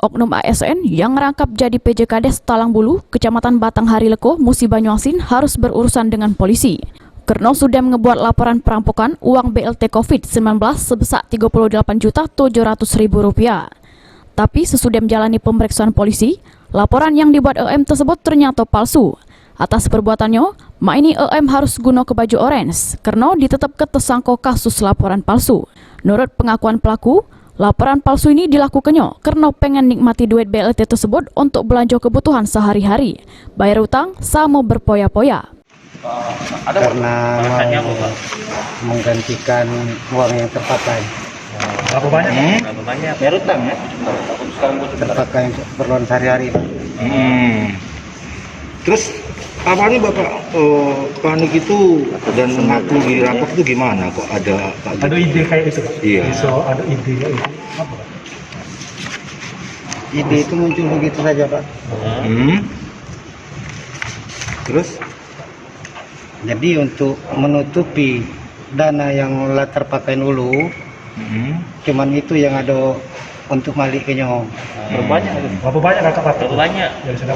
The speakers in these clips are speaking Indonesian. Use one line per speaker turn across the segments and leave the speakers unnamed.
Oknum ASN yang merangkap jadi PJ Kades Talangbulu, Kecamatan Batanghari Leko, Musi Banyuasin harus berurusan dengan polisi. Karena sudah membuat laporan perampokan uang BLT COVID-19 sebesar Rp38.700.000. Tapi sesudah menjalani pemeriksaan polisi, laporan yang dibuat tersebut ternyata palsu. Atas perbuatannya, ini harus guna ke baju orange karena ditetapkan tersangka kasus laporan palsu. Menurut pengakuan pelaku, laporan palsu ini dilakukannya karena pengen nikmati duit BLT tersebut untuk belanja kebutuhan sehari-hari, bayar utang sama berpoya-poya.
Karena mau menggantikan uang yang terpakai.
Berapa banyak?
Berapa banyak?
Bayar utang ya? Terpakai untuk keperluan sehari-hari.
Terus awalnya Bapak panik itu dan mengaku dirampok itu gimana kok ada ide kayak itu Pak? Iya. So, ada ide itu apa Pak?
Ide itu muncul begitu saja Pak.
Terus?
Jadi untuk menutupi dana yang terpakai dulu, cuman itu yang ada untuk maliknya.
Berapa banyak kakak pakai?
Berapa banyak?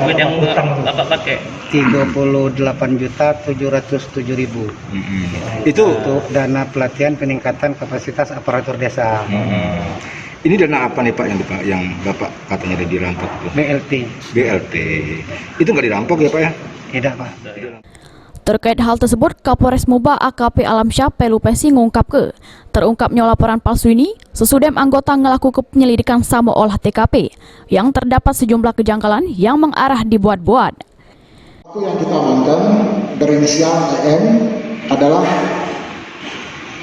Duit yang Bapak pakai?
38.707.000.
Itu
untuk dana pelatihan peningkatan kapasitas aparatur desa.
Ini dana apa nih Pak yang Bapak katanya ada dirampok itu? BLT. Itu nggak dirampok ya Pak ya?
Tidak Pak.
Terkait hal tersebut, Kapolres Muba AKP Alamsyah Pelupesi mengungkap terungkapnya laporan palsu ini sesudah anggota melakukan penyelidikan sama olah TKP yang terdapat sejumlah kejanggalan yang mengarah dibuat-buat.
Yang kita amankan berinisial EM adalah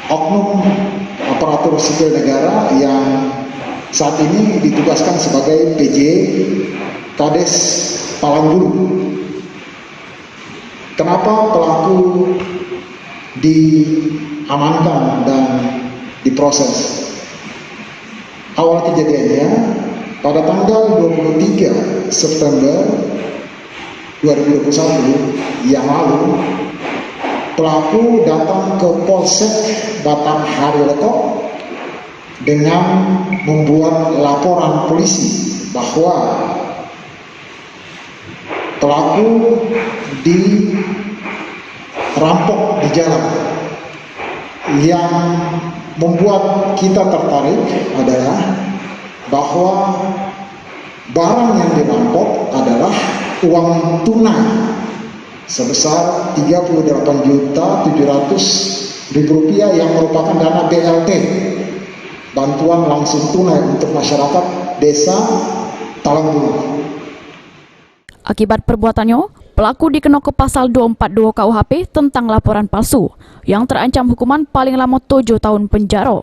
oknum aparatur sipil negara yang saat ini ditugaskan sebagai PJ Kades Talangbulu. Kenapa pelaku diamankan dan diproses? Awal kejadiannya pada tanggal 23 September 2021 yang lalu, pelaku datang ke Polsek Batanghari Leko dengan membuat laporan polisi bahwa pelaku dirampok di jalan. Yang membuat kita tertarik adalah bahwa barang yang dirampok adalah uang tunai sebesar Rp38.700.000 yang merupakan dana BLT, bantuan langsung tunai untuk masyarakat desa Talangbulu.
Akibat perbuatannya, pelaku dikenakan pasal 242 KUHP tentang laporan palsu yang terancam hukuman paling lama 7 tahun penjara.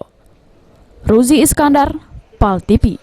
Ruzi Iskandar, PAL TV.